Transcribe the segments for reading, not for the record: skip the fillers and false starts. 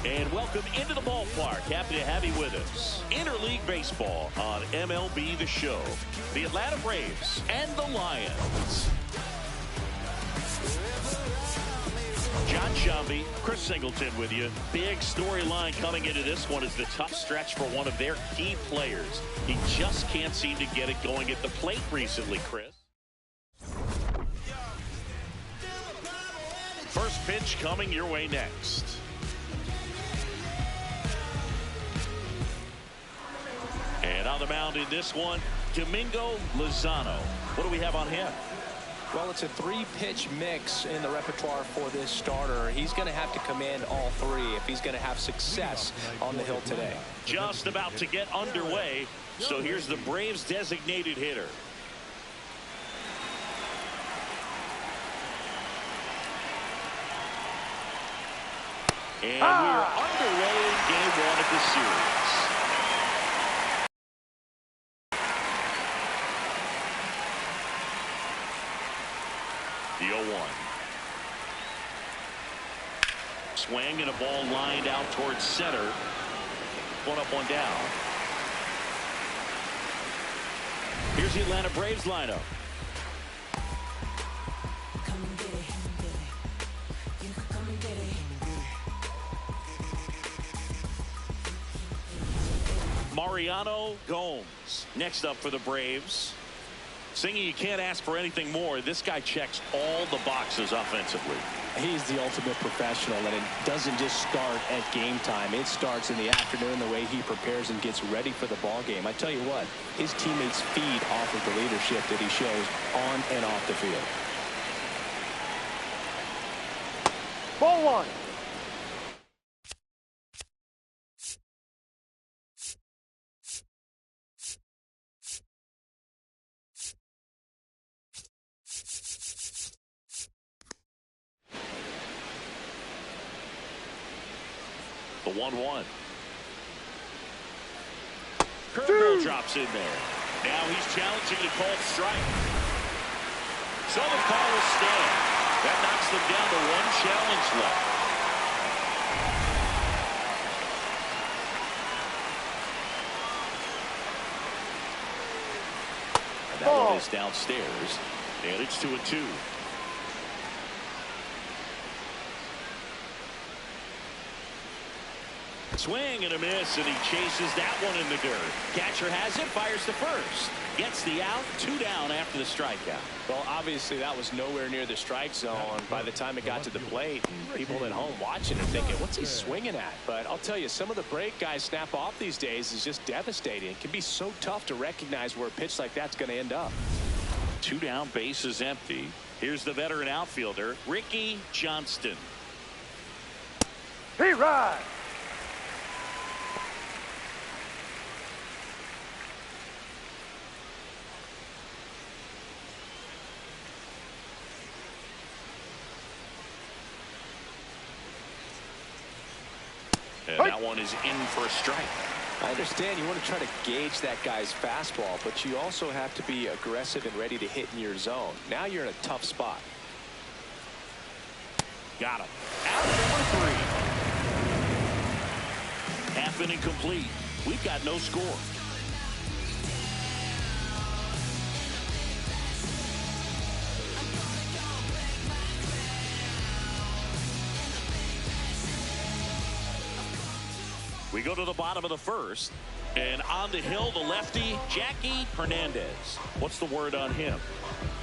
And welcome into the ballpark. Happy to have you with us. Interleague Baseball on MLB The Show. The Atlanta Braves and the Lions. John Shambi, Chris Singleton with you. Big storyline coming into this one is the tough stretch for one of their key players. He just can't seem to get it going at the plate recently, Chris. First pitch coming your way next. And on the mound in this one, Domingo Lozano. What do we have on him? Well, it's a three-pitch mix in the repertoire for this starter. He's going to have to command all three if he's going to have success on the hill today. Just about to get underway. So here's the Braves designated hitter. And we are underway in game one of the series. The 0-1. Swing and a ball lined out towards center. One up, one down. Here's the Atlanta Braves lineup. Mariano Gomes next up for the Braves. Singing, you can't ask for anything more. This guy checks all the boxes offensively. He's the ultimate professional, and it doesn't just start at game time. It starts in the afternoon, the way he prepares and gets ready for the ball game. I tell you what, his teammates feed off of the leadership that he shows on and off the field. Ball one. The 1-1. Curveball drops in there. Now he's challenging the called strike. So the call will stand. That knocks them down to one challenge left. And that one is downstairs. And it's 2-2. Swing and a miss, and he chases that one in the dirt. Catcher has it, fires to first. Gets the out, 2 down after the strikeout. Well, obviously that was nowhere near the strike zone by the time it got to the plate. And people at home watching and thinking, what's he swinging at? But I'll tell you, some of the break guys snap off these days is just devastating. It can be so tough to recognize where a pitch like that's going to end up. 2 down, bases empty. Here's the veteran outfielder, Ricky Johnston. He rides. And that one is in for a strike. I understand you want to try to gauge that guy's fastball, but you also have to be aggressive and ready to hit in your zone. Now you're in a tough spot. Got him. Out number 3. Half inning complete. We've got no score. We go to the bottom of the first, and on the hill, the lefty, Jackie Hernandez. What's the word on him?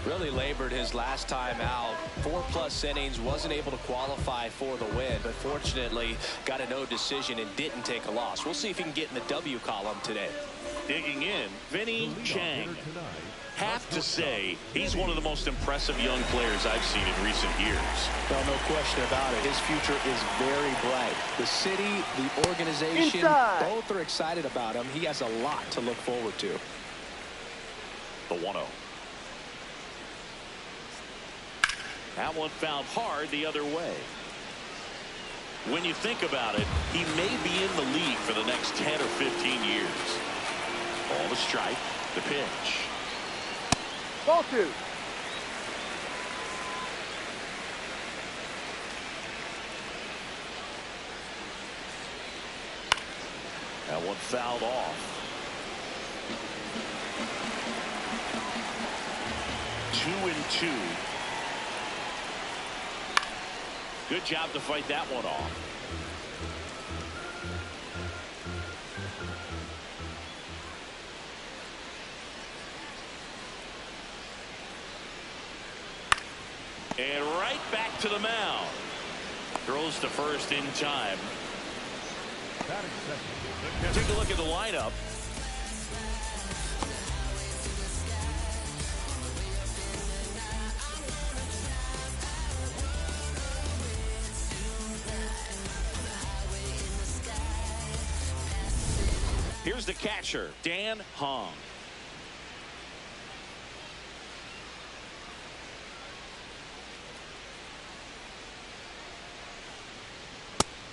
Really labored his last time out. 4+ innings, wasn't able to qualify for the win, but fortunately got a no decision and didn't take a loss. We'll see if he can get in the W column today. Digging in, Vinny Chang. Have to say, he's one of the most impressive young players I've seen in recent years. Well, no question about it. His future is very bright. The city, the organization, both are excited about him. He has a lot to look forward to. The 1-0. That one fouled hard the other way. When you think about it, he may be in the league for the next 10 or 15 years. Ball to strike, the pitch. Ball 2. one fouled off. 2-2. Good job to fight that one off. And right back to the mound. Throws to first in time. Take a look at the lineup. Here's the catcher, Dan Hong.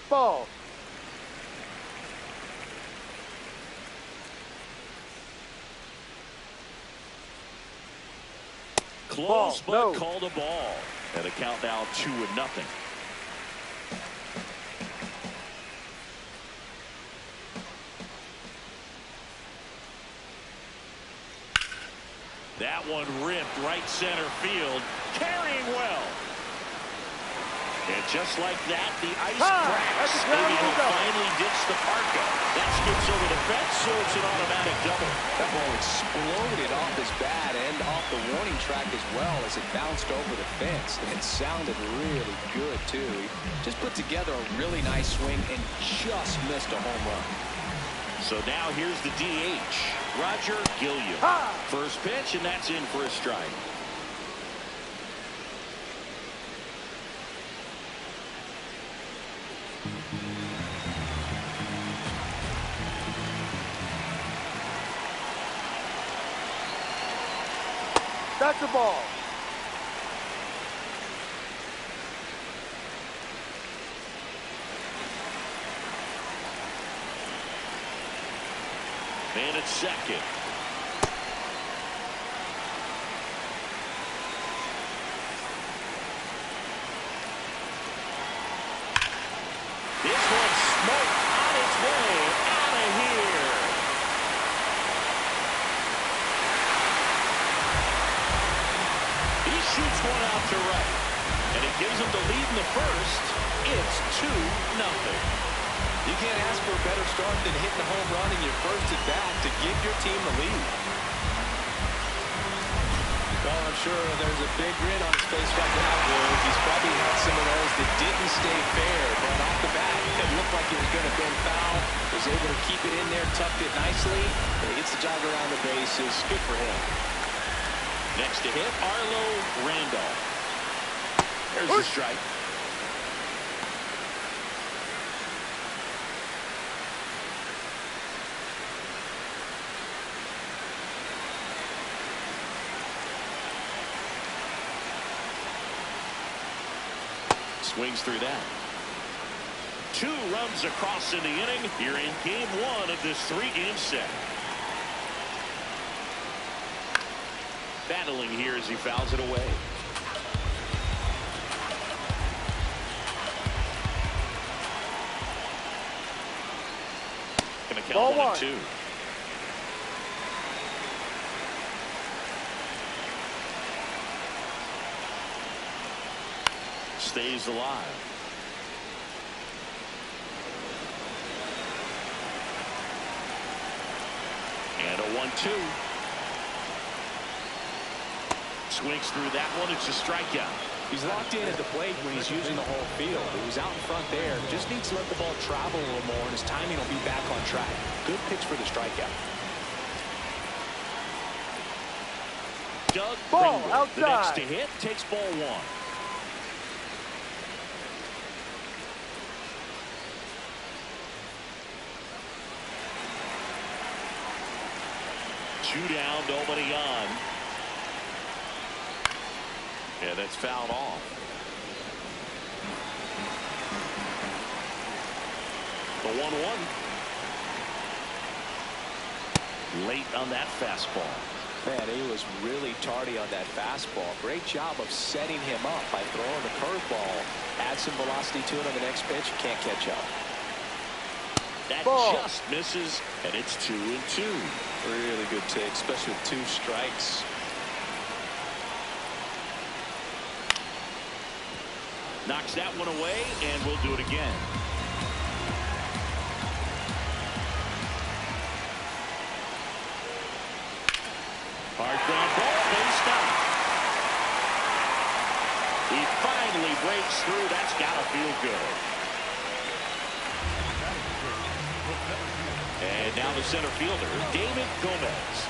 Ball. Close, but no. called a ball. And a count now 2-0. That one ripped right center field. Carrying well. And just like that, the ice cracks. Maybe he'll finally ditch the parka. That skips over the fence, so it's an automatic double. That ball exploded off his bat and off the warning track as well as it bounced over the fence. And it sounded really good, too. He just put together a really nice swing and just missed a home run. So now here's the DH, Roger Gilliam. First pitch, and that's in for a strike. That's a ball. And it's second. This one smoked on its way out of here. He shoots one out to right. And it gives him the lead in the first. It's 2-0. You can't ask for a better start than hitting a home run in your first at bat to give your team the lead. Well, I'm sure there's a big grin on his face right now, Wolves. He's probably had some of those that didn't stay fair, but off the bat, it looked like it was going to bend foul. Was able to keep it in there, tucked it nicely. He gets the job around the bases. Good for him. Next to hit, Arlo Randolph. There's the strike. Swings through that. 2 runs across in the inning. You're in game 1 of this 3-game set. Battling here as he fouls it away. Gonna count 1-2. Stays alive. And a 1-2. Swings through that one. It's a strikeout. He's locked in at the plate when he's using the whole field. He was out in front there. Just needs to let the ball travel a little more, and his timing will be back on track. Good pitch for the strikeout. Doug Ball Pringle, outside. the next to hit, takes ball 1. Two down, nobody on. Yeah, that's fouled off. The 1-1. Late on that fastball. Man, he was really tardy on that fastball. Great job of setting him up by throwing the curveball. Add some velocity to it on the next pitch. Can't catch up. That Ball. just misses, and it's 2-2. Really good take, especially with 2 strikes. Knocks that one away, and we'll do it again. Hard ground ball, base stop. He finally breaks through. That's got to feel good. And now the center fielder, David Gomez.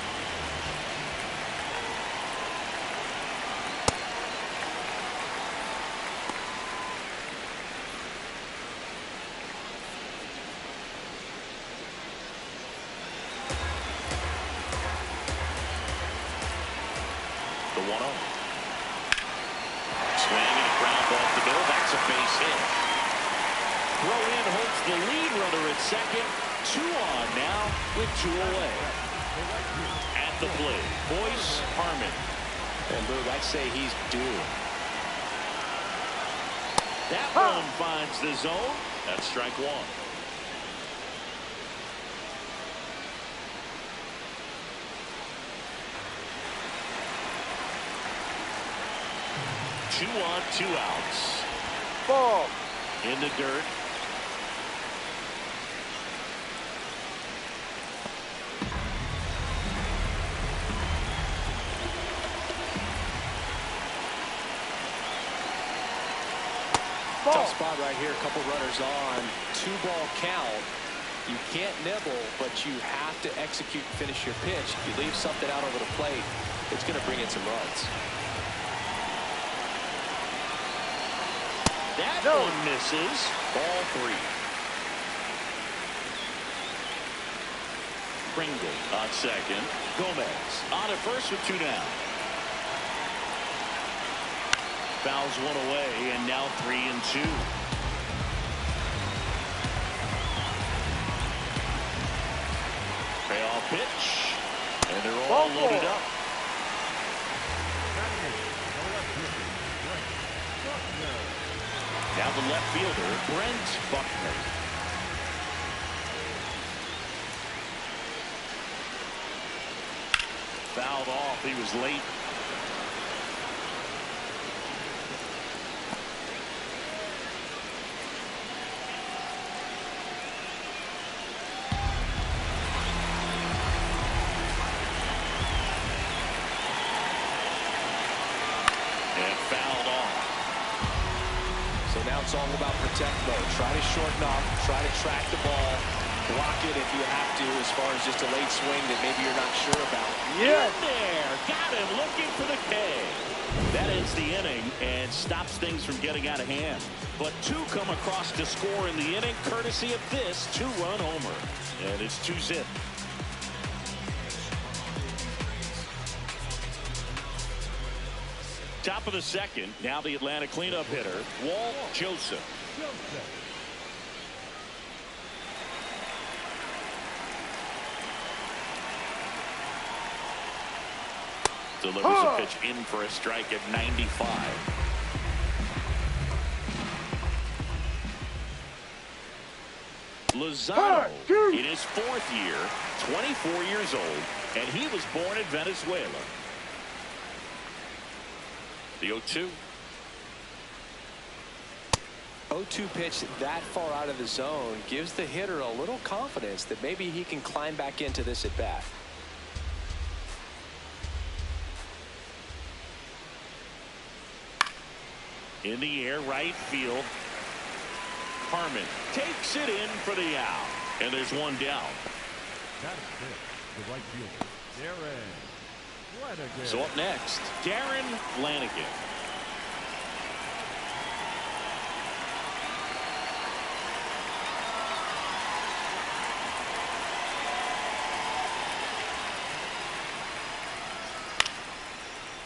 The 1-0. Swing and a ground ball to the middle. That's a base hit. Throw in hurts the lead runner at second. 2 on now with 2 away. At the plate, Boyce Harmon. And Boog, I'd say he's due. That one finds the zone. That's strike 1. Two on, 2 outs. Ball. In the dirt. Ball. Tough spot right here. A couple runners on. 2-ball count. You can't nibble, but you have to execute and finish your pitch. If you leave something out over the plate, it's going to bring in some runs. That one misses. Ball 3. Pringle on second. Gomez on at first with 2 down. Fouls one away, and now 3-2. Payoff pitch, and they're all loaded up. Now the left fielder, Brent Buckner. Fouled off. He was late. And fouled off. So now it's all about protect mode. Try to shorten up, try to track the ball, block it if you have to, as far as just a late swing that maybe you're not sure about. Yes. In there. Got him looking for the K. That ends the inning and stops things from getting out of hand. But 2 come across to score in the inning, courtesy of this 2-run homer. And it's 2-zip. Top of the second. Now the Atlanta cleanup hitter, Walt Joseph. Delivers a pitch in for a strike at 95. Lozano in his 4th year, 24 years old, and he was born in Venezuela. The 0-2. 0-2 pitch that far out of the zone gives the hitter a little confidence that maybe he can climb back into this at bat. In the air, right field. Harmon takes it in for the out. And there's 1 down. That is it. The right fielder, Darren Flanagan. So up next, Darren Flanagan.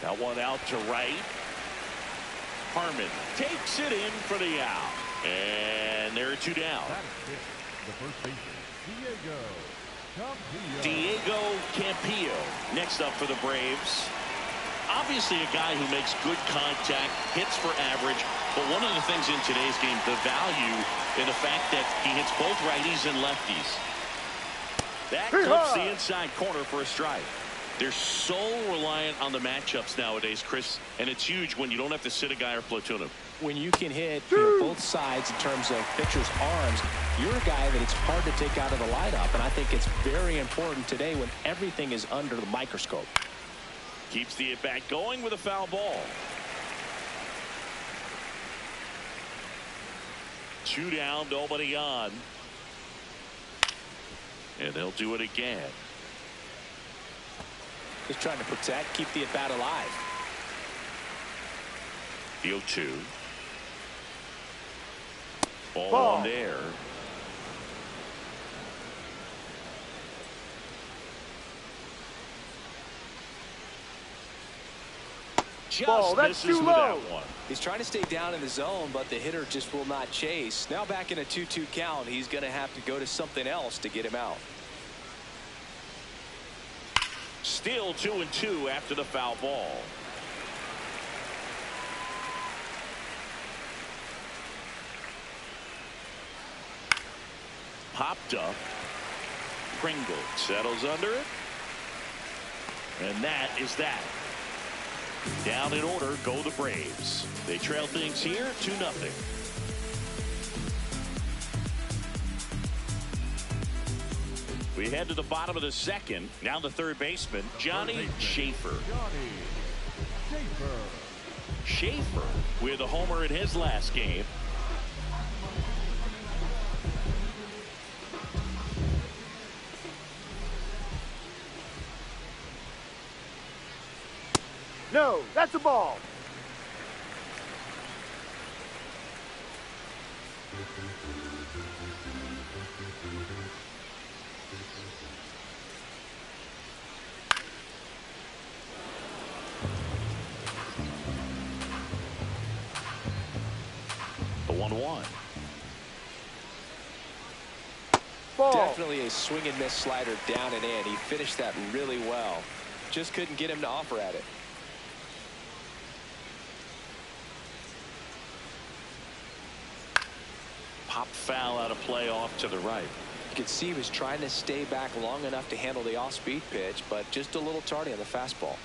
That one out to right. Harmon takes it in for the out. And there are 2 down. That is it. The first baseman, Diego Campillo next up for the Braves. Obviously a guy who makes good contact, hits for average, But one of the things in today's game, the value in the fact that he hits both righties and lefties. That clips the inside corner for a strike. They're so reliant on the matchups nowadays, Chris, and it's huge when you don't have to sit a guy or platoon him. When you can hit both sides in terms of pitchers' arms, you're a guy that it's hard to take out of the lineup, and I think it's very important today when everything is under the microscope. Keeps the at-bat going with a foul ball. 2 down, nobody on. And they'll do it again. Just trying to protect, keep the at-bat alive. The 0-2. Ball Ball. on there. Just Ball, that's misses too with low. that one. He's trying to stay down in the zone, but the hitter just will not chase. Now back in a 2-2 count, he's going to have to go to something else to get him out. Still 2-2 after the foul ball. Popped up. Pringle settles under it. And that is that. Down in order go the Braves. They trail things here 2-0. We head to the bottom of the second. Now the third baseman, Johnny Schaefer. Schaefer with a homer in his last game. No, that's a ball. The 1-1. Ball. Definitely a swing and miss slider down and in. He finished that really well. Just couldn't get him to offer at it. Pop foul out of play off to the right. You could see he was trying to stay back long enough to handle the off-speed pitch, but just a little tardy on the fastball.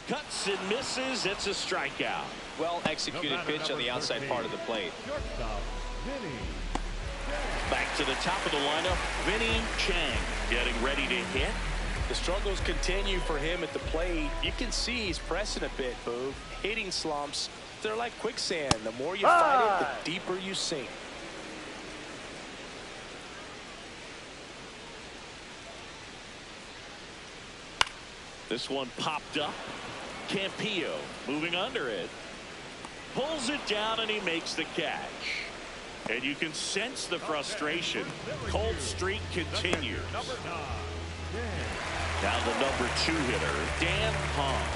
Cuts and misses. It's a strikeout. Well executed pitch on the outside part of the plate. Back to the top of the lineup, Vinny Chang getting ready to hit. The struggles continue for him at the plate. You can see he's pressing a bit, Boog. Hitting slumps, they're like quicksand. The more you fight it, the deeper you sink. This one popped up. Campillo moving under it. Pulls it down and he makes the catch. And you can sense the frustration. Cold streak continues. Now the number 2 hitter, Dan Hahn.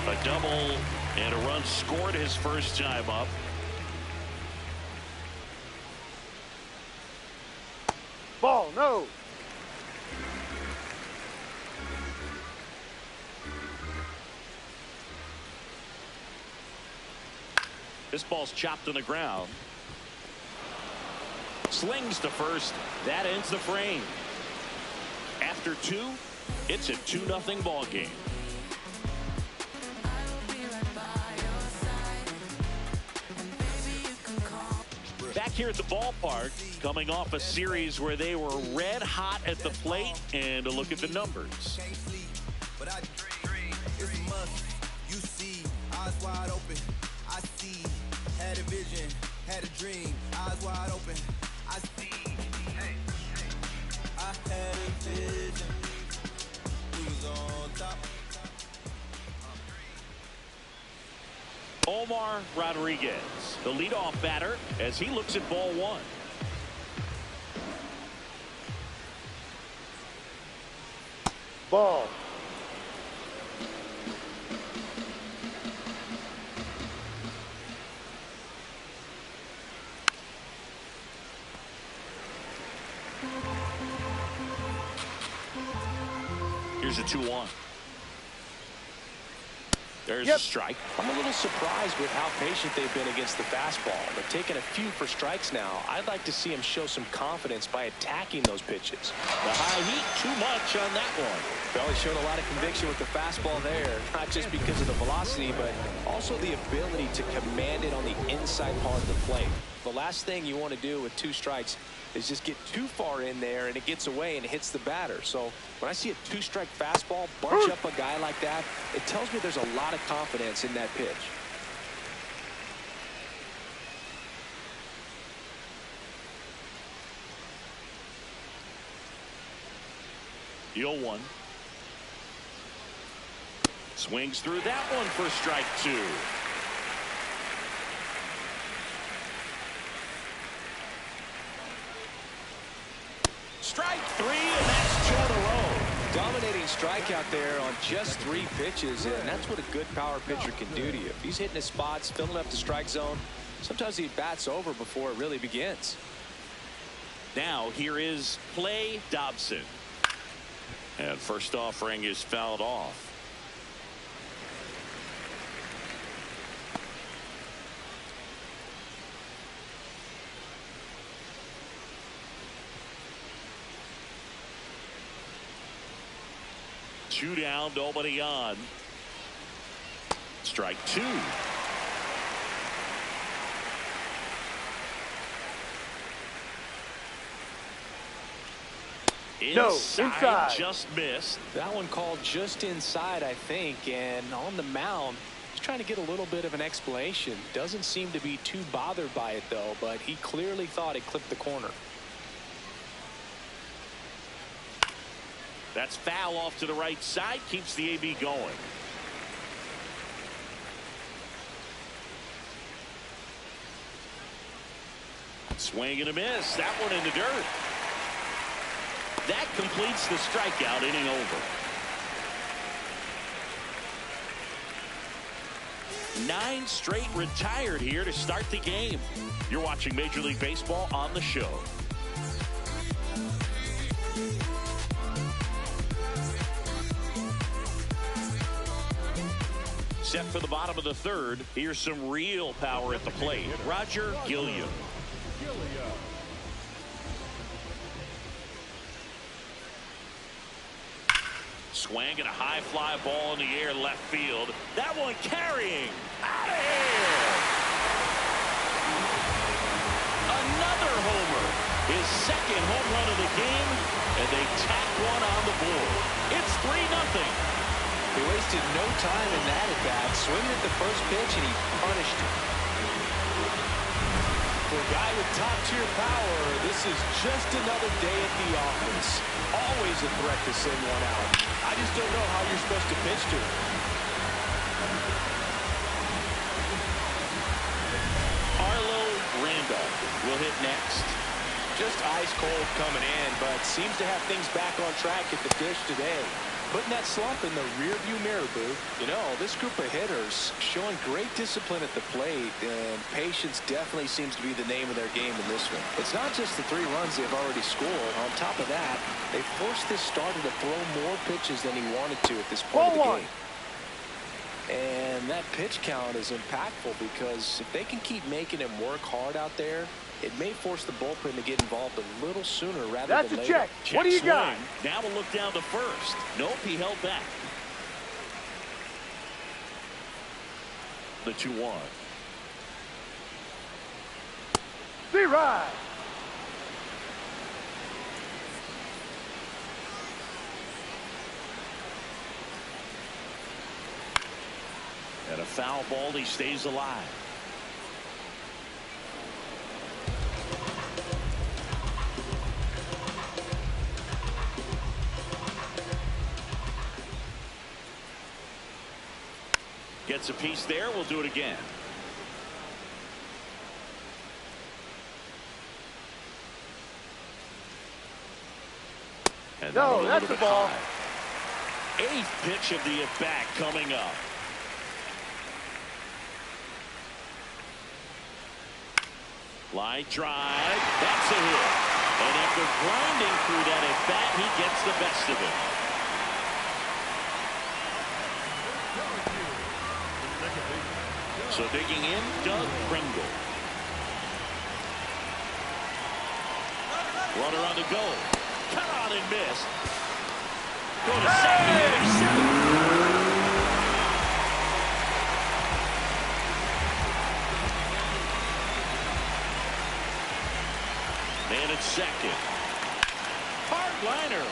A double and a run scored his first time up. Ball, no. This ball's chopped on the ground. Slings to first. That ends the frame. After 2, it's a 2-0 ball game. Back here at the ballpark, coming off a series where they were red hot at the plate, and a look at the numbers. But I dream, it's a must. You see, eyes wide open. I see, had a vision, had a dream, eyes wide open. I see, hey, I had a vision. We was on top. Omar Rodriguez, the leadoff batter, as he looks at ball 1. Ball. Here's a 2-1. There's Yep. a strike. I'm a little surprised with how patient they've been against the fastball. They're taking a few for strikes now. I'd like to see them show some confidence by attacking those pitches. The high heat, too much on that one. Well, he showed a lot of conviction with the fastball there, not just because of the velocity, but also the ability to command it on the inside part of the plate. The last thing you want to do with 2 strikes is just get too far in there and it gets away and it hits the batter. So when I see a 2-strike fastball bunch up a guy like that, it tells me there's a lot of confidence in that pitch. Deal 1. Swings through that one for strike 2. Strike 3, and that's 2 in a row. Dominating strikeout there on just 3 pitches, and that's what a good power pitcher can do to you. If he's hitting his spots, filling up the strike zone, sometimes he bats over before it really begins. Now here is Clay Dobson. And first offering is fouled off. Two down, nobody on. Strike 2. Inside, just missed. That one called just inside, I think, and on the mound, he's trying to get a little bit of an explanation. Doesn't seem to be too bothered by it, though, but he clearly thought it clipped the corner. That's foul off to the right side, keeps the AB going. Swing and a miss. That one in the dirt. That completes the strikeout, inning over. 9 straight retired here to start the game. You're watching Major League Baseball on the show. Set for the bottom of the 3rd. Here's some real power at the plate. Roger Gilliam. Swing and a high fly ball in the air left field. That one carrying out of here. Another homer. His 2nd home run of the game, and they tack one on the board. It's 3-0. He wasted no time in that at bat, swinging at the first pitch, and he punished it. For a guy with top-tier power, this is just another day at the office. Always a threat to send one out. I just don't know how you're supposed to pitch to it. Arlo Randolph will hit next. Just ice cold coming in, but seems to have things back on track at the dish today. Putting that slump in the rearview mirror, Boo. You know, this group of hitters showing great discipline at the plate, and patience definitely seems to be the name of their game in this one. It's not just the 3 runs they've already scored. On top of that, they forced this starter to throw more pitches than he wanted to at this point of the game. And that pitch count is impactful because if they can keep making him work hard out there, it may force the bullpen to get involved a little sooner rather than later. That's a check. What do you got? Now we'll look down to first. Nope, he held back. The 2-1. Be right. And a foul ball, he stays alive. Gets a piece there. We'll do it again. And No, that's the ball. High. 8th pitch of the at-bat coming up. Line drive. That's a hit. And after grinding through that at-bat, he gets the best of it. So digging in, Doug Pringle. Runner on the goal. Cut on and miss. Go to second. Man at second. Hardliner.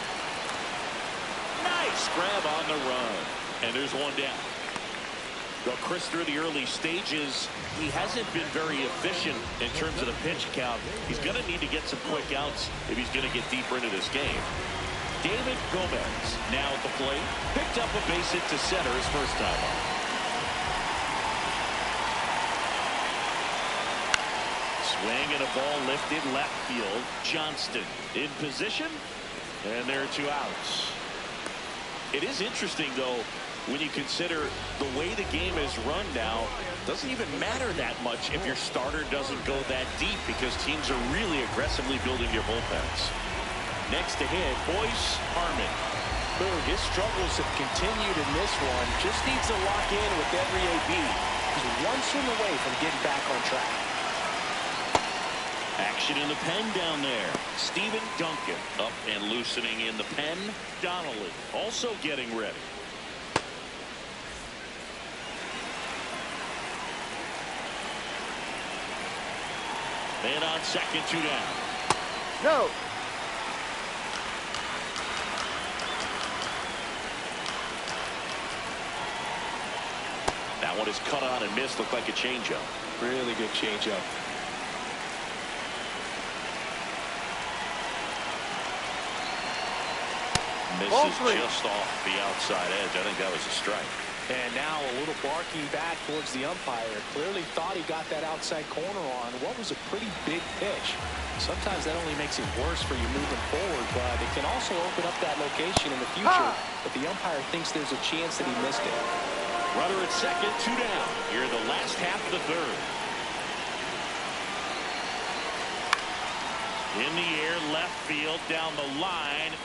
Nice grab on the run. And there's one down. Well, Chris, through the early stages, he hasn't been very efficient in terms of the pitch count. He's going to need to get some quick outs if he's going to get deeper into this game. David Gomez now at the plate. Picked up a base hit to center his first time up. Swing and a ball lifted left field. Johnston in position. And there are 2 outs. It is interesting, though, when you consider the way the game is run now. Doesn't even matter that much if your starter doesn't go that deep, because teams are really aggressively building their bullpens. Next to hit, Boyce Harmon. Boog, his struggles have continued in this one. Just needs to lock in with every AB. He's one swing away from getting back on track. Action in the pen down there. Stephen Duncan up and loosening in the pen. Donnelly also getting ready. Man on second, 2 down. No. That one is cut on and missed. Looked like a changeup. Really good changeup. Misses just off the outside edge. I think that was a strike. And now a little barking back towards the umpire. Clearly thought he got that outside corner on what was a pretty big pitch. Sometimes that only makes it worse for you moving forward, but it can also open up that location in the future. But the umpire thinks there's a chance that he missed it. Runner at second, 2 down. Here in the last half of the third. In the air, left field, down the line.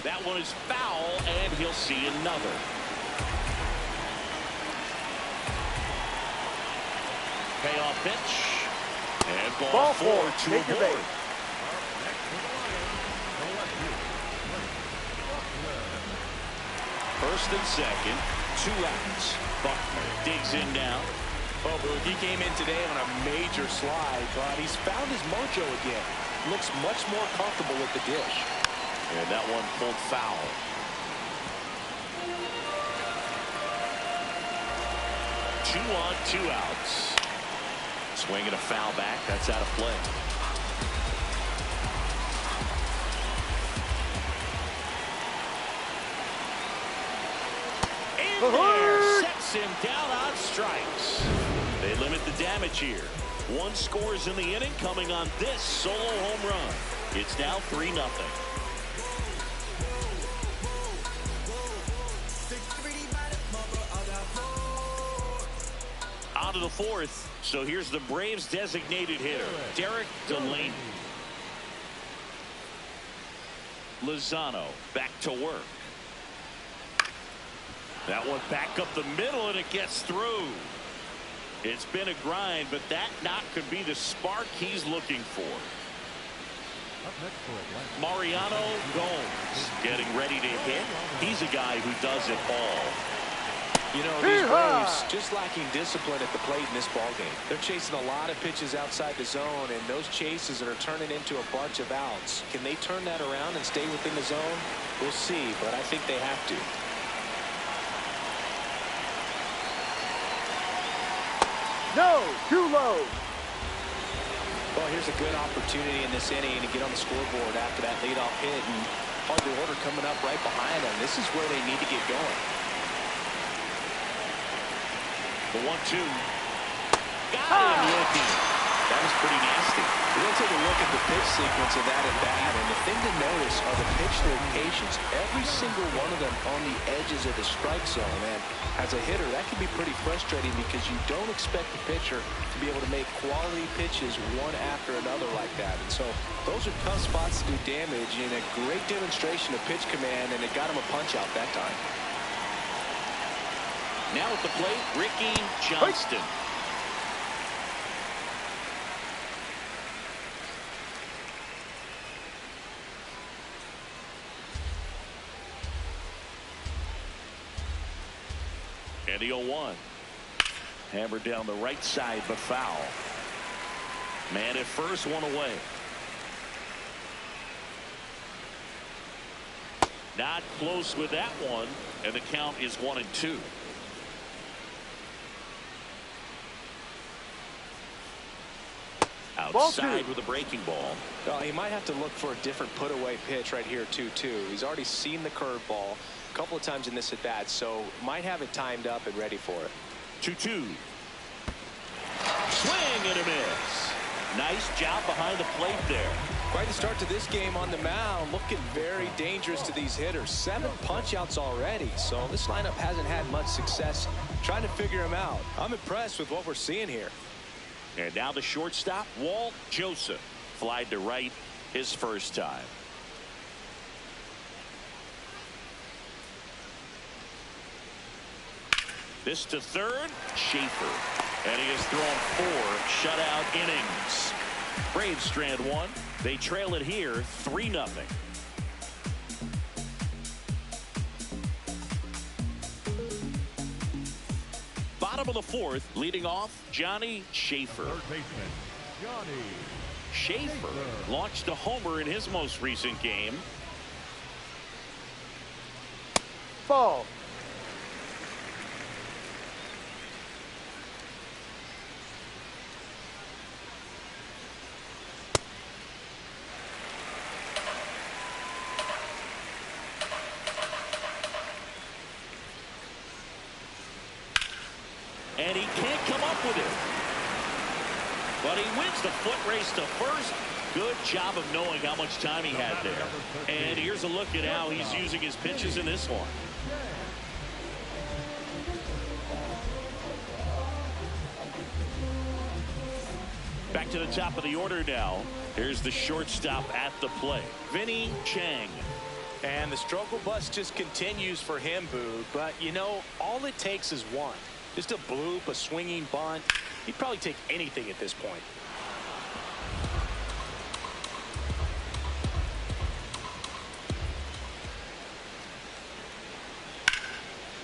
That one is foul, and he'll see another. Payoff pitch. And ball 4 to a board. First and second, 2 outs. Buckner digs in now. Oh, Boog, he came in today on a major slide, but he's found his mojo again. Looks much more comfortable with the dish. And that one pulled foul. 2 on, 2 outs. Swinging a foul back. That's out of play. In there, sets him down on strikes. They limit the damage here. 1 scores in the inning, coming on this solo home run. It's now 3-0. On to the 4th. So here's the Braves designated hitter, Derek Delaney. Lozano back to work. That one back up the middle, and it gets through. It's been a grind, but that knock could be the spark he's looking for. Mariano Gomes getting ready to hit. He's a guy who does it all. You know, these Braves just lacking discipline at the plate in this ballgame. They're chasing a lot of pitches outside the zone, and those chases are turning into a bunch of outs. Can they turn that around and stay within the zone? We'll see, but I think they have to. No, too low. Well, here's a good opportunity in this inning to get on the scoreboard after that leadoff hit, and hard order coming up right behind them. This is where they need to get going. The 1-2. Got him looking. That was pretty nasty. We're going to take a look at the pitch sequence of that at bat, and the thing to notice are the pitch locations. Every single one of them on the edges of the strike zone. And as a hitter, that can be pretty frustrating because you don't expect the pitcher to be able to make quality pitches one after another like that. And so those are tough spots to do damage, and a great demonstration of pitch command, and it got him a punch out that time. Now at the plate, Ricky Johnston. And the 0-1. Hammered down the right side, but foul. Man at first, one away. Not close with that one, and the count is 1-2. Outside with a breaking ball. Well, he might have to look for a different put-away pitch right here, 2-2. He's already seen the curveball a couple of times in this at-bat, so might have it timed up and ready for it. 2-2. Swing and a miss. Nice job behind the plate there. Quite the start to this game on the mound. Looking very dangerous to these hitters. 7 punch-outs already, so this lineup hasn't had much success trying to figure him out. I'm impressed with what we're seeing here. And now the shortstop, Walt Joseph. Flied to right his first time. This to third, Schaefer. And he has thrown 4 shutout innings. Braves strand 1. They trail it here 3-0. Bottom of the 4th, leading off, Johnny Schaefer. Third baseman, Johnny Schaefer launched a homer in his most recent game. Ball. And he can't come up with it. But he wins the foot race to first. Good job of knowing how much time he had there. And here's a look at how he's using his pitches in this one. Back to the top of the order now. Here's the shortstop at the plate, Vinny Chang. And the struggle bus just continues for him, Boog. But, you know, all it takes is one. Just a bloop, a swinging bunt. He'd probably take anything at this point.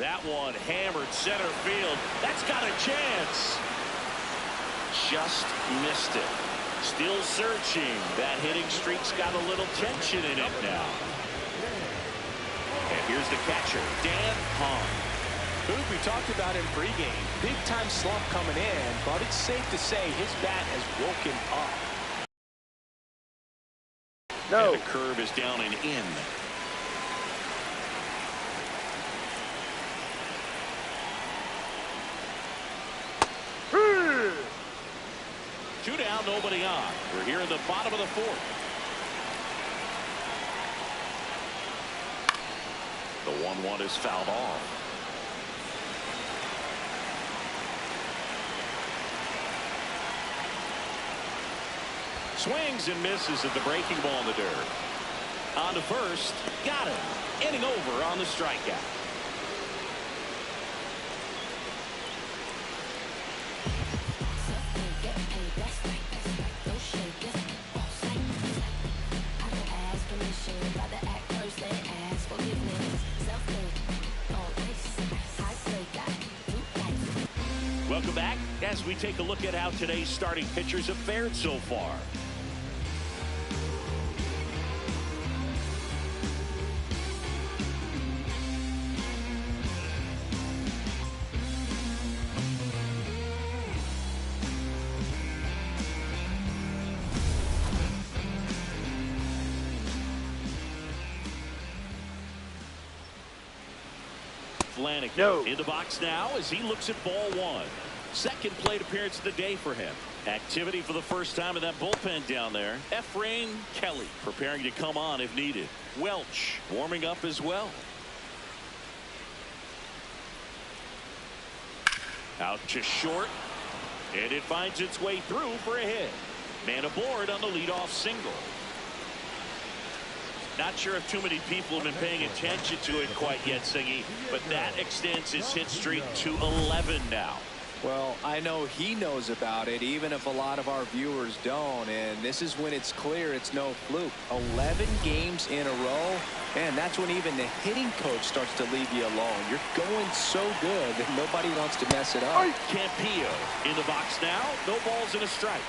That one hammered center field. That's got a chance. Just missed it. Still searching. That hitting streak's got a little tension in it now. And here's the catcher, Dan Hahn. Boog, we talked about him pregame. Big time slump coming in, but it's safe to say his bat has woken up. No. And the curve is down and in. Two down, nobody on. We're here in the bottom of the 4th. The 1-1 is fouled off. Swings and misses at the breaking ball in the dirt. On to first. Got him. Inning over on the strikeout. Welcome back as we take a look at how today's starting pitchers have fared so far. Flanagan in the box now as he looks at ball 1. Second plate appearance of the day for him. Activity for the first time in that bullpen down there. Ephraim Kelly preparing to come on if needed. Welch warming up as well. Out to short. And it finds its way through for a hit. Man aboard on the leadoff single. Not sure if too many people have been paying attention to it quite yet, Singy, but that extends his hit streak to 11 now. Well, I know he knows about it, even if a lot of our viewers don't. And this is when it's clear it's no fluke. 11 games in a row. Man, that's when even the hitting coach starts to leave you alone. You're going so good that nobody wants to mess it up. Campillo in the box now. No balls and a strike.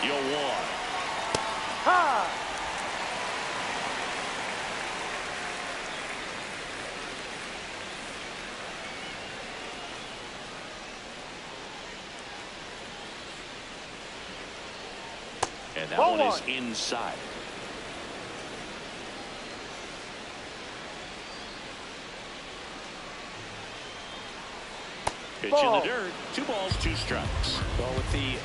You'll walk. Ha! And that one is inside. Pitch in the dirt. 2 balls, 2 strikes. Well, with the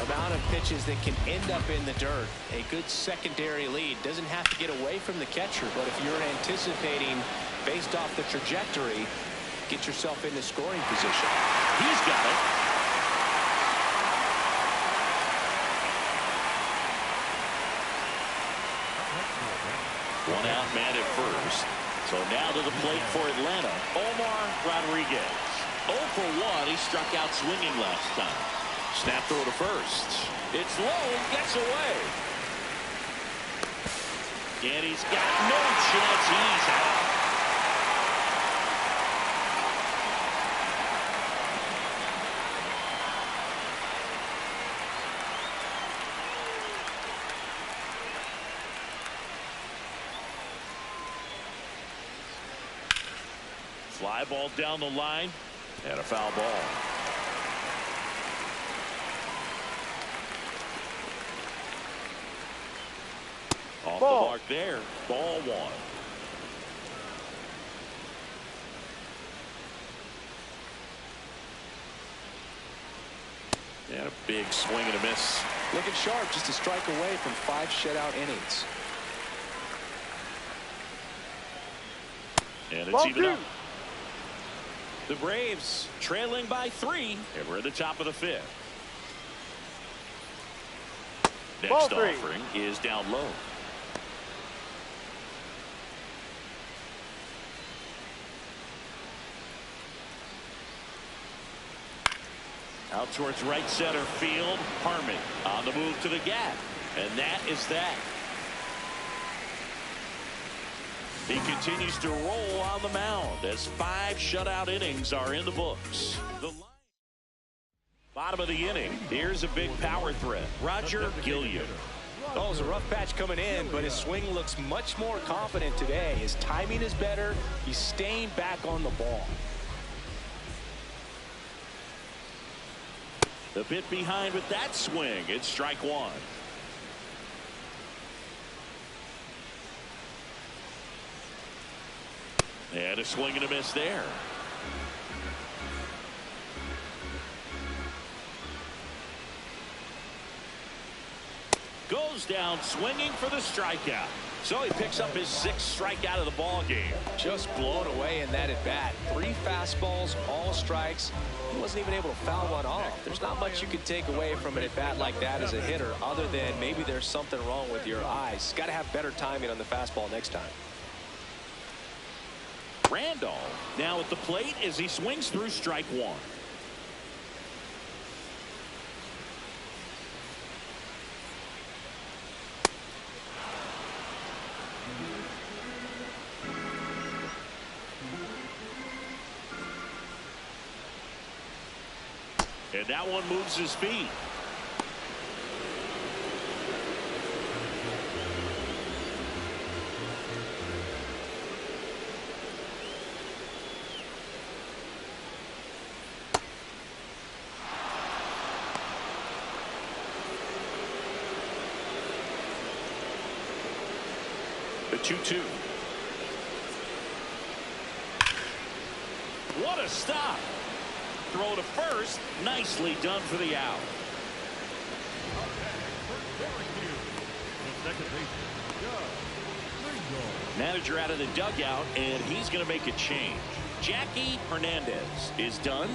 amount of pitches that can end up in the dirt, a good secondary lead doesn't have to get away from the catcher. But if you're anticipating based off the trajectory, get yourself into scoring position. He's got it. One out, man at first. So now to the plate for Atlanta, Omar Rodriguez. 0 for 1. He struck out swinging last time. Snap throw to first. It's low, gets away. And he's got no chance. He's out. Fly ball down the line and a foul ball. Off the mark there. Ball 1. And a big swing and a miss. Looking sharp, just a strike away from 5 shutout innings. And it's even up. The Braves trailing by 3, and we're at the top of the 5th. Next offering is down low. Out towards right center field. Harmon on the move to the gap. And that is that. He continues to roll on the mound as 5 shutout innings are in the books. The bottom of the inning. Here's a big power threat. Roger Gilliam. Oh, it was a rough patch coming in, but his swing looks much more confident today. His timing is better. He's staying back on the ball. The bit behind with that swing. It's strike 1. And a swing and a miss there. Goes down swinging for the strikeout. So he picks up his 6th strikeout of the ball game. Just blown away in that at bat. 3 fastballs, all strikes. He wasn't even able to foul one off. There's not much you can take away from an at bat like that as a hitter, other than maybe there's something wrong with your eyes. Got to have better timing on the fastball next time. Randolph now at the plate as he swings through strike 1. And that one moves his feet. The 2-2. What a stop. Throw to first. Nicely done for the out. Manager out of the dugout, and he's going to make a change. Jackie Hernandez is done.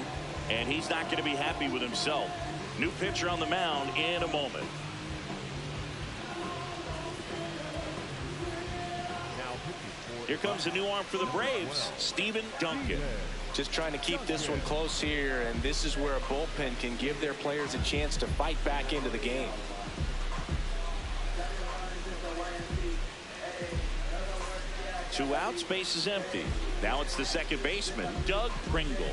And he's not going to be happy with himself. New pitcher on the mound in a moment. Here comes a new arm for the Braves, Steven Duncan. Just trying to keep this one close here, and this is where a bullpen can give their players a chance to fight back into the game. Two outs, base is empty. Now it's the second baseman, Doug Pringle.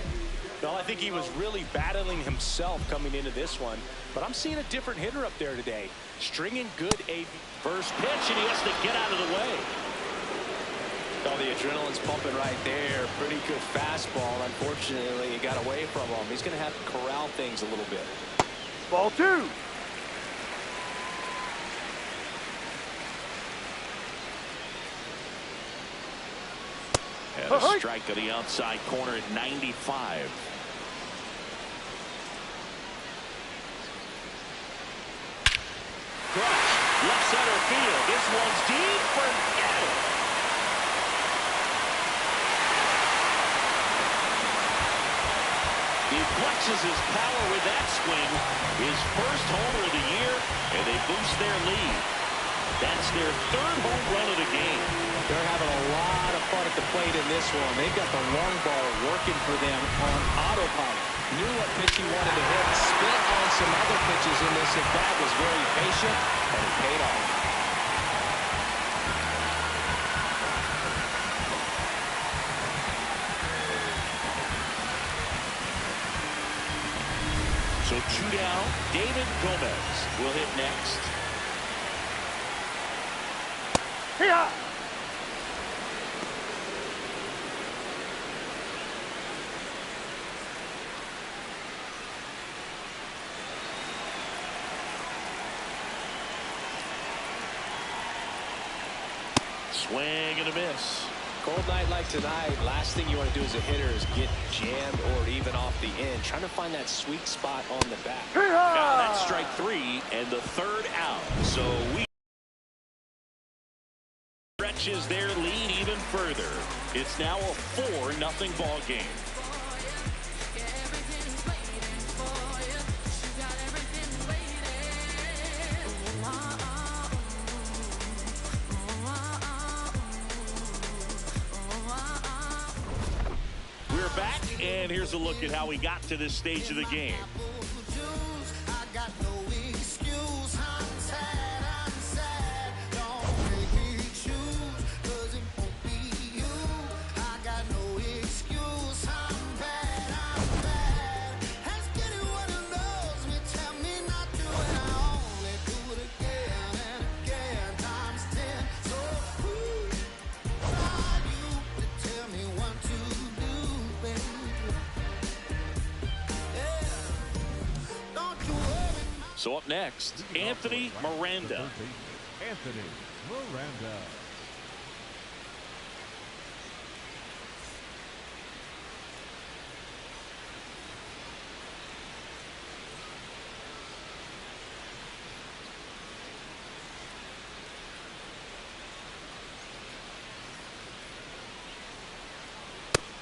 Well, I think he was really battling himself coming into this one, but I'm seeing a different hitter up there today. Stringing good First pitch, and he has to get out of the way. Oh, the adrenaline's pumping right there. Pretty good fastball. Unfortunately, he got away from him. He's going to have to corral things a little bit. Ball 2. And a strike to the outside corner at 95. Crush, left center field. This one's deep. Forget it. He flexes his power with that swing. His first homer of the year, and they boost their lead. That's their third home run of the game. They're having a lot of fun at the plate in this one. They've got the long ball working for them on autopilot. Knew what pitch he wanted to hit. Spit on some other pitches in this at bat. Was very patient, and it paid off. So 2 down. David Gomez will hit next. Here. Swing and a miss. Cold night like tonight, last thing you want to do as a hitter is get jammed or even off the end. Trying to find that sweet spot on the bat. Now that's strike 3 and the third out. So we stretches their lead even further. It's now a 4-0 ball game. Back, and here's a look at how we got to this stage of the game. So up next, Anthony Miranda. Anthony Miranda.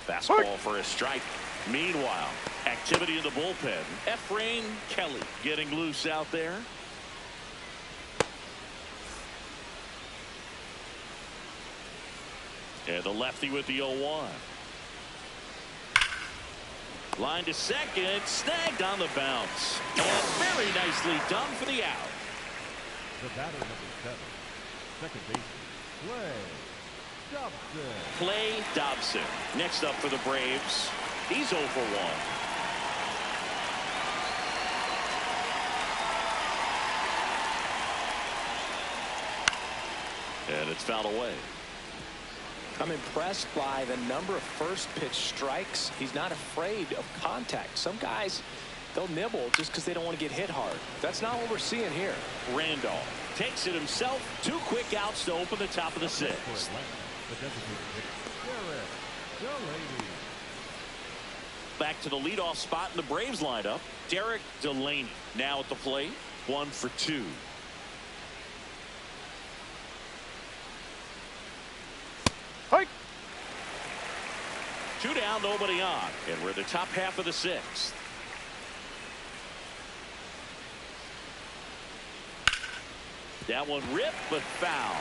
Fastball for a strike. Meanwhile, activity in the bullpen. Efrain Kelly getting loose out there. And the lefty with the 0-1. Line to second, snagged on the bounce. And very nicely done for the out. The batter number 7, second baseman, Clay Dobson. Clay Dobson. Next up for the Braves. He's 0 for 1. And it's fouled away. I'm impressed by the number of first pitch strikes. He's not afraid of contact. Some guys, they'll nibble just because they don't want to get hit hard. That's not what we're seeing here. Randolph takes it himself. 2 quick outs to open the top of the 6th. Back to the leadoff spot in the Braves lineup. Derek Delaney now at the plate. 1 for 2. Hike. 2 down, nobody on. And we're in the top half of the 6th. That one ripped, but foul.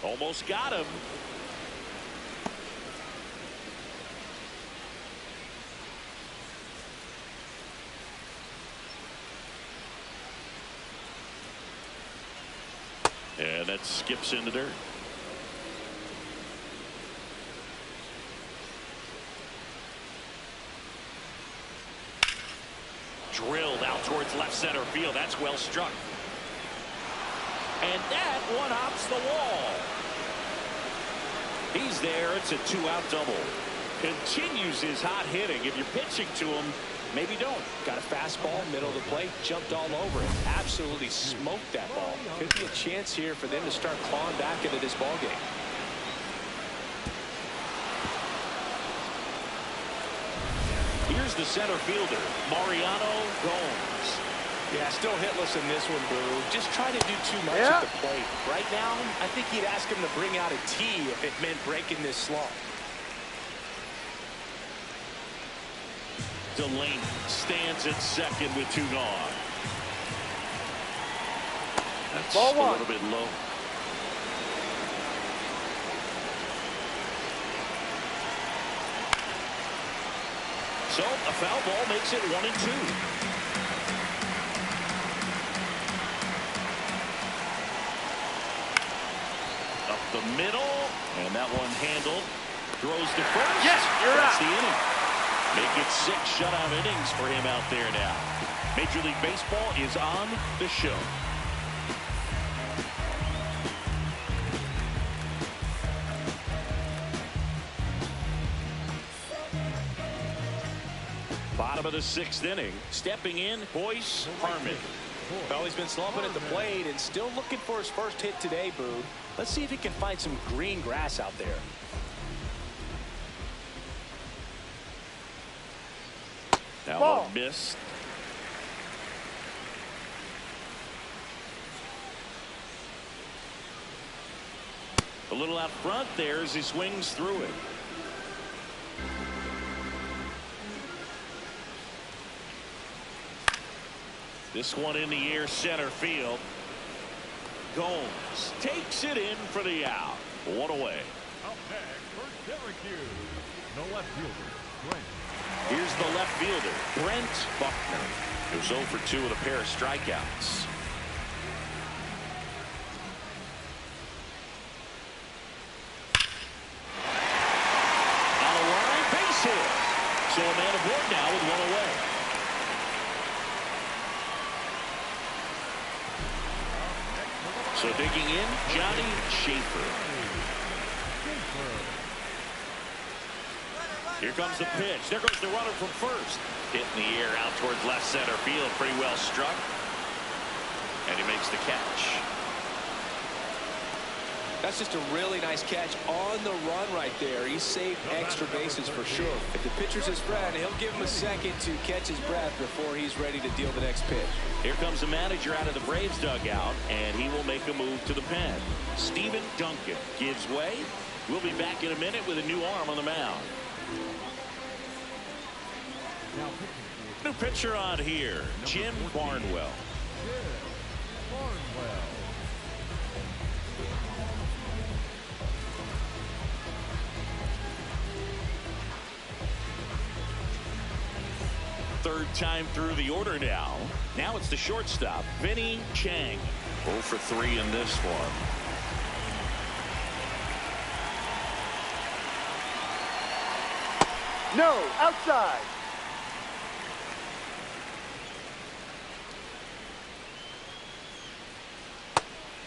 Almost got him. And that skips into dirt. Drilled out towards left center field. That's well struck. And that one hops the wall. He's there. It's a 2-out double. Continues his hot hitting. If you're pitching to him, maybe don't. Got a fastball, middle of the plate, jumped all over it. Absolutely smoked that ball. Could be a chance here for them to start clawing back into this ball game. Here's the center fielder, Mariano Gomes. Yeah, still hitless in this one, Boo. Just try to do too much at the plate. Right now, I think he'd ask him to bring out a tee if it meant breaking this slump. Delaney stands at second with 2 gone. That's Ball a one. little bit low. So a foul ball makes it 1-2. Up the middle, and that one handled. Throws to first. Yes, you're That's out. the inning. Make it 6 shutout innings for him out there now. Major League Baseball is on the show. Bottom of the 6th inning. Stepping in, Boyce Harmon. Well, he's been slumping at the plate and still looking for his first hit today, Boo. Let's see if he can find some green grass out there. That Ball. one missed. A little out front there as he swings through it. This one in the air, center field. Gomes takes it in for the out. 1 away. Out next for Syracuse, the left fielder, Brent. Here's the left fielder, Brent Buckner. He was 0 for 2 with a pair of strikeouts. On a line, base hit. So a man aboard now with 1 away. So digging in, Johnny Schaefer. Here comes the pitch. There goes the runner from first. Hit in the air out towards left center field. Pretty well struck. And he makes the catch. That's just a really nice catch on the run right there. He saved extra bases for sure. If the pitcher's his friend, he'll give him a second to catch his breath before he's ready to deal the next pitch. Here comes the manager out of the Braves dugout, and he will make a move to the pen. Stephen Duncan gives way. We'll be back in a minute with a new arm on the mound. New pitcher on here, Jim Barnwell. Barnwell. Third time through the order now. Now it's the shortstop, Vinny Chang. 0 for 3 in this one. No, outside.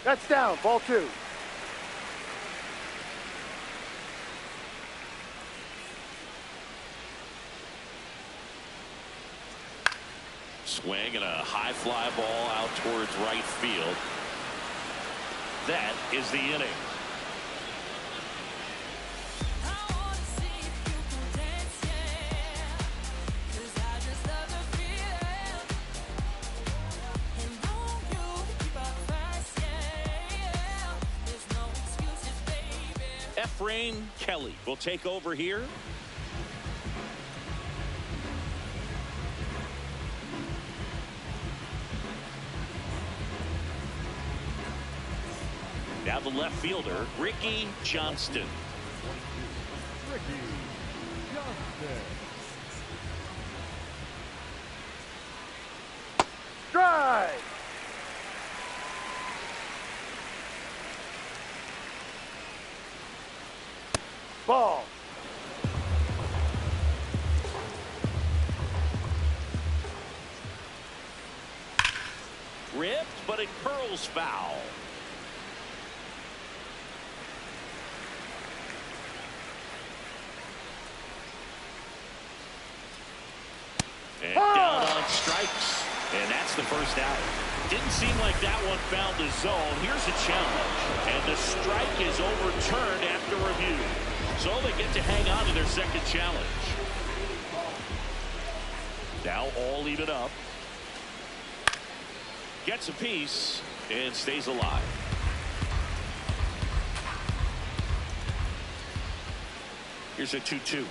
That's down. Ball 2. Swing and a high fly ball out towards right field. That is the inning. Ephraim Kelly will take over here. have the left fielder, Ricky Johnston. Ricky Johnston. Drive. Ball. Ripped, but it curls foul. And down on strikes. And that's the first out. Didn't seem like that one found the zone. Here's a challenge. And the strike is overturned after review. So they get to hang on to their second challenge. Now all even up. Gets a piece and stays alive. Here's a 2-2.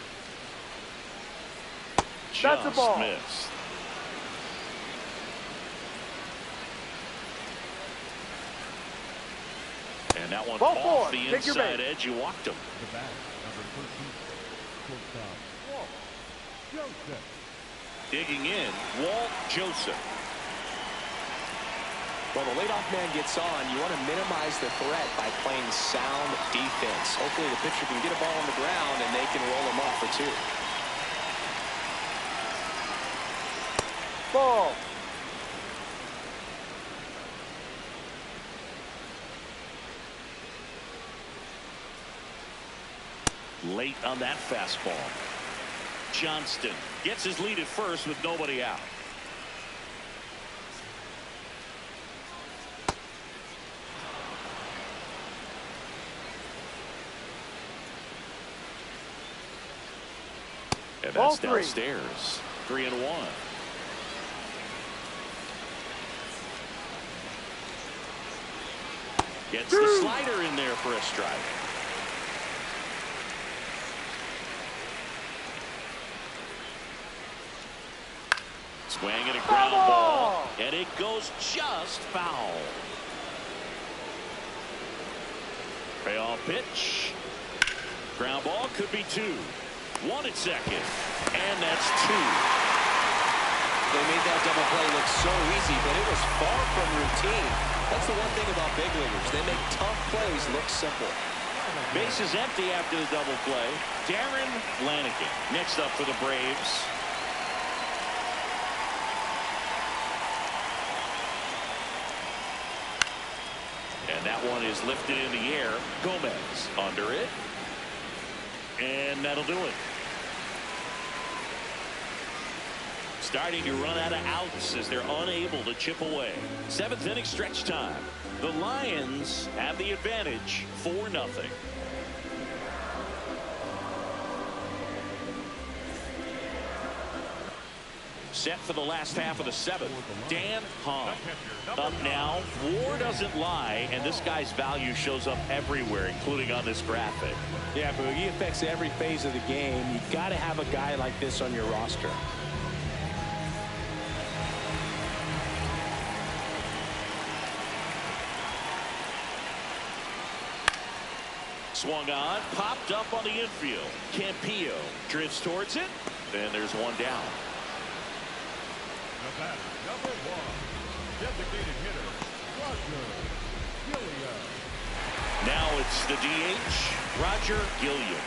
That's a ball. Missed. And that one Ball off four. the Take your inside base. edge. You walked him. The bat, number 13, shortstop, Walt Joseph. Digging in, Walt Joseph. Well, the leadoff man gets on. You want to minimize the threat by playing sound defense. Hopefully the pitcher can get a ball on the ground and they can roll him up for two. Ball. Late on that fastball. Johnston gets his lead at first with nobody out. And Ball that's three. downstairs. 3-1. Gets the slider in there for a strike. Swinging a ground ball, and it goes just foul. Payoff pitch. Ground ball could be two. One at second, and that's two. They made that double play look so easy, but it was far from routine. That's the one thing about big leaguers. They make tough plays look simple. Base is empty after the double play. Darren Lanigan next up for the Braves. And that one is lifted in the air. Gomez under it. And that'll do it. Starting to run out of outs as they're unable to chip away. Seventh inning stretch time. The Lions have the advantage 4-0. Set for the last half of the seventh. Dan Hahn up now. War doesn't lie, and this guy's value shows up everywhere, including on this graphic. Yeah, but he affects every phase of the game. You got to have a guy like this on your roster. Swung on, popped up on the infield. Campillo drifts towards it, and there's one down. The batter, number 1, designated hitter, Roger Gilliam. Now it's the DH, Roger Gilliam.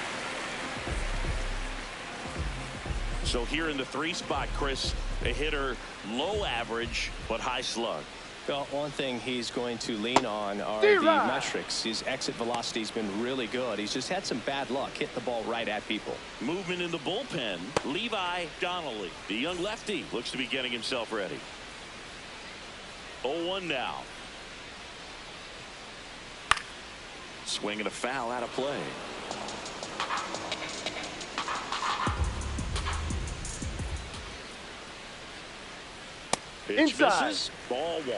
So here in the 3 spot, Chris, a hitter low average but high slug. Well, one thing he's going to lean on are the metrics. His exit velocity has been really good. He's just had some bad luck, hit the ball right at people. Movement in the bullpen, Levi Donnelly. The young lefty looks to be getting himself ready. 0-1 now. Swinging a foul out of play. Pitch Inside. misses, ball 1.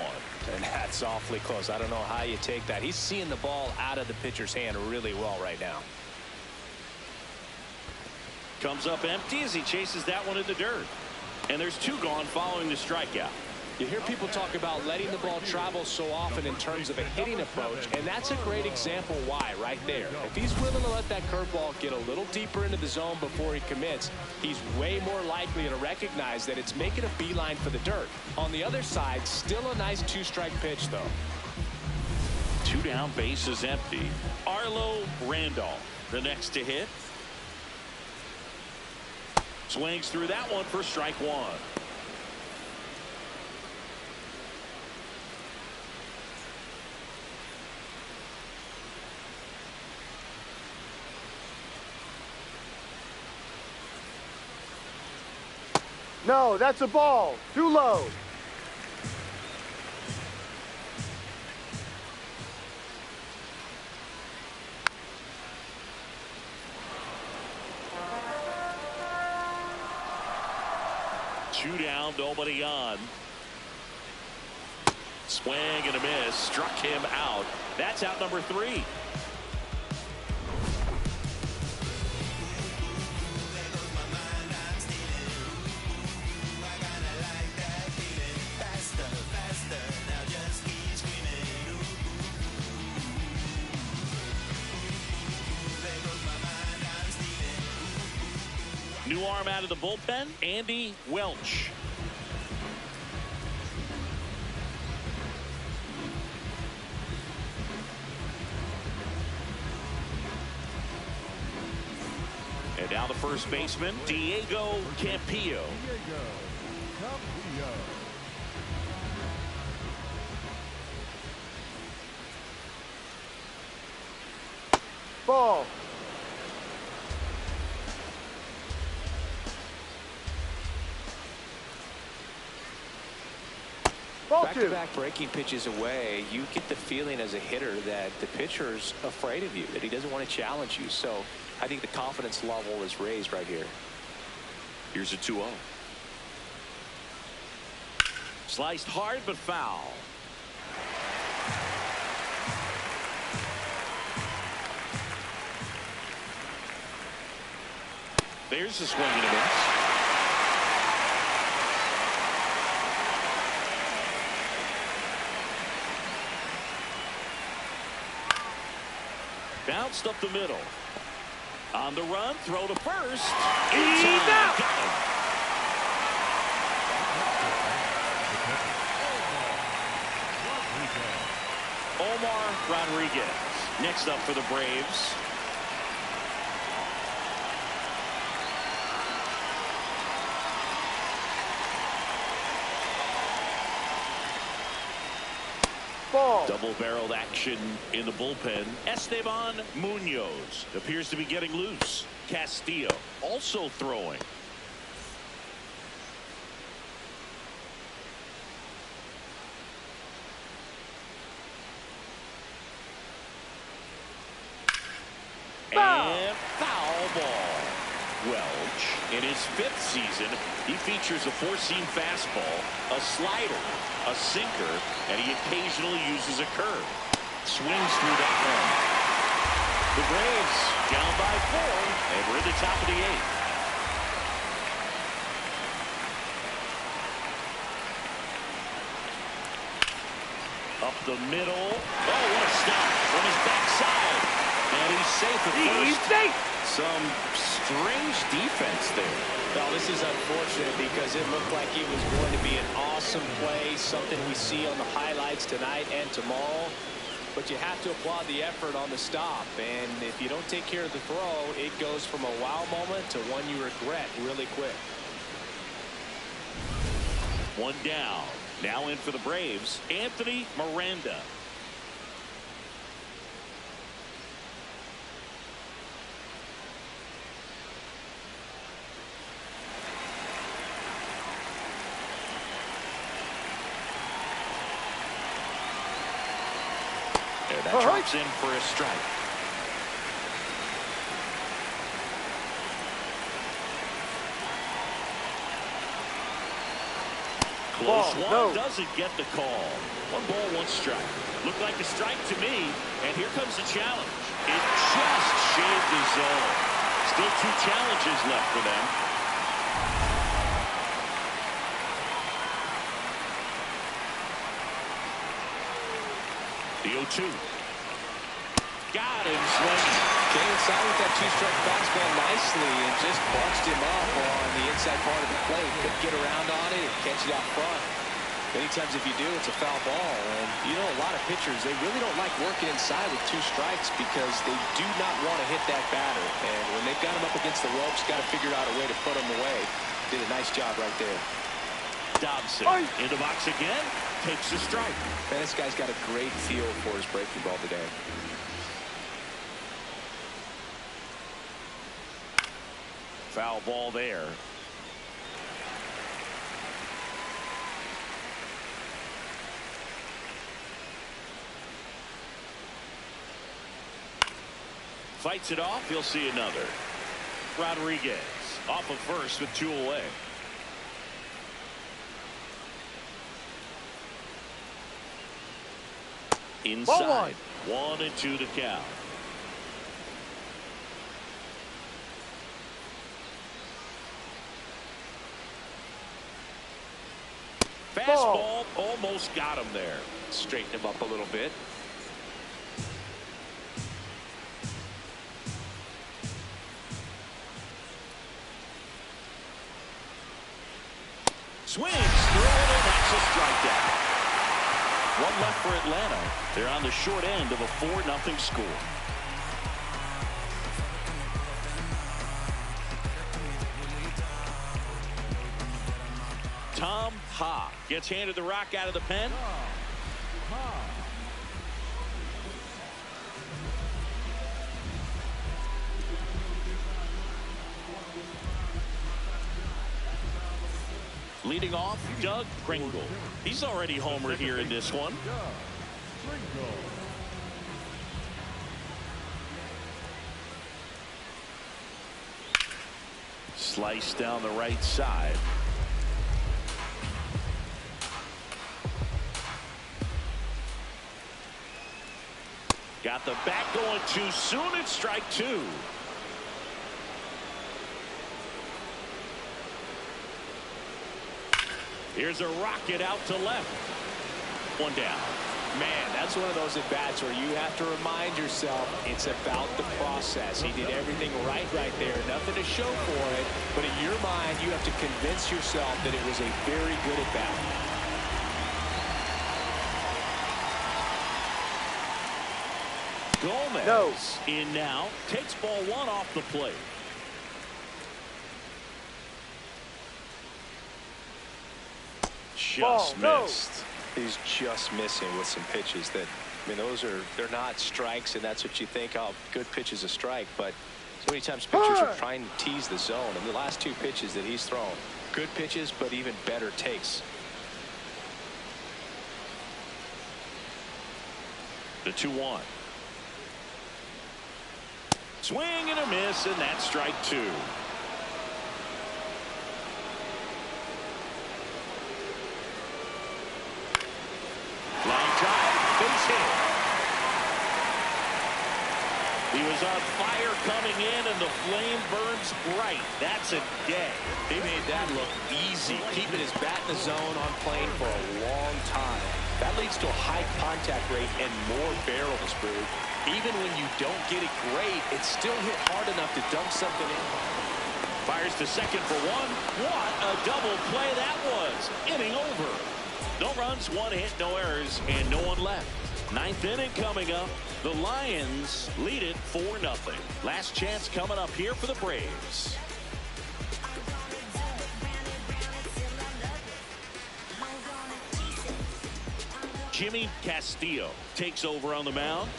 And that's awfully close. I don't know how you take that. He's seeing the ball out of the pitcher's hand really well right now. Comes up empty as he chases that one in the dirt. And there's 2 gone following the strikeout. You hear people talk about letting the ball travel so often in terms of a hitting approach, and that's a great example why right there. If he's willing to let that curveball get a little deeper into the zone before he commits, he's way more likely to recognize that it's making a beeline for the dirt. On the other side, still a nice two-strike pitch, though. 2 down, bases empty. Arlo Randolph, the next to hit. Swings through that one for strike 1. No, that's a ball. Too low. Two down, nobody on. Swing and a miss. Struck him out. That's out number 3. New arm out of the bullpen, Andy Welch. And now the first baseman, Diego Campillo. Ball. Back-to-back breaking pitches away, you get the feeling as a hitter that the pitcher's afraid of you, that he doesn't want to challenge you. So I think the confidence level is raised right here. Here's a 2-0. Sliced hard but foul. There's the swing and a miss. Bounced up the middle. On the run, throw to first. He's out. Got him. Omar Rodriguez next up for the Braves. Ball. Double-barreled action in the bullpen. Esteban Munoz appears to be getting loose. Castillo also throwing. And foul ball. Welch, in his 5th season, he features a 4-seam fastball, a slider, a sinker, and he occasionally uses a curve. Swings through that one. The Braves down by 4, and we're in the top of the 8th. Up the middle. Oh, what a stop from his backside. And he's safe at first. He's safe. Some strange defense there. Well, this is unfortunate because it looked like it was going to be an awesome play, something we see on the highlights tonight and tomorrow. But you have to applaud the effort on the stop. And if you don't take care of the throw, it goes from a wow moment to one you regret really quick. One down. Now in for the Braves, Anthony Miranda. And that drops in for a strike. Close one. No. Doesn't get the call. 1 ball, 1 strike. Looked like a strike to me. And here comes the challenge. It just shaved the zone. Still 2 challenges left for them. The 0-2. Got him swinging. Came inside with that two-strike fastball nicely and just bunched him up on the inside part of the plate. Couldn't get around on it and catch it out front. Many times if you do, it's a foul ball. And you know, a lot of pitchers, they really don't like working inside with two strikes because they do not want to hit that batter. And when they've got him up against the ropes, got to figure out a way to put him away. Did a nice job right there. Dobson in the box again, takes the strike. Man, this guy's got a great feel for his breaking ball today. Foul ball there. Fights it off. He'll see another. Rodriguez off of first with 2 away. Inside. 1-2 to count. Fastball almost got him there. Straighten him up a little bit. Swings through it, and that's a strikeout. One left for Atlanta. They're on the short end of a 4-0 score. Tom Ha gets handed the rock out of the pen. Leading off, Doug Pringle. He's already homered here in this one. Slice down the right side. Got the bat going too soon. It's strike 2. Here's a rocket out to left. 1 down. Man, that's one of those at-bats where you have to remind yourself it's about the process. He did everything right there. Nothing to show for it. But in your mind, you have to convince yourself that it was a very good at-bat. Gomez in now. Takes ball 1 off the plate. Just missed. He's just missing with some pitches that, I mean, they're not strikes, and that's what you think, oh, good pitch is a strike. But so many times pitchers are trying to tease the zone. And the last 2 pitches that he's thrown, good pitches, but even better takes. The 2-1. Swing and a miss, and that's strike 2. Line drive, base hit. He was on fire coming in, and the flame burns bright. That's a day. He made that look easy, keeping his bat in the zone on plane for a long time. That leads to a high contact rate and more barrels, Brew. Even when you don't get it great, it's still hit hard enough to dump something in. Fires to second for 1. What a double play that was. Inning over. No runs, 1 hit, no errors, and no one left. 9th inning coming up. The Lions lead it 4-0. Last chance coming up here for the Braves. Jimmy Castillo takes over on the mound.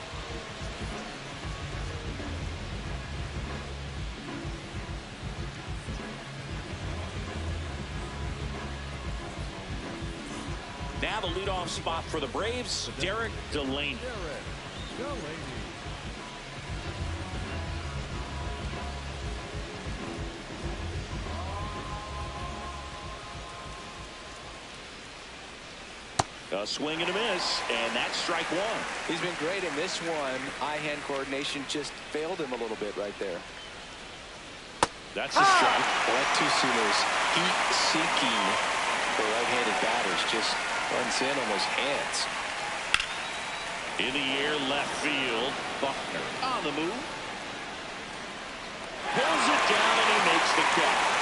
Now the leadoff spot for the Braves, Derek Delaney. A swing and a miss, and that's strike 1. He's been great in this one. Eye-hand coordination just failed him a little bit right there. That's a strike. Well, that two-seamer's heat-seeking for right-handed batters. Just runs in on those hands. In the air, left field. Buckner on the move. Pulls it down, and he makes the catch.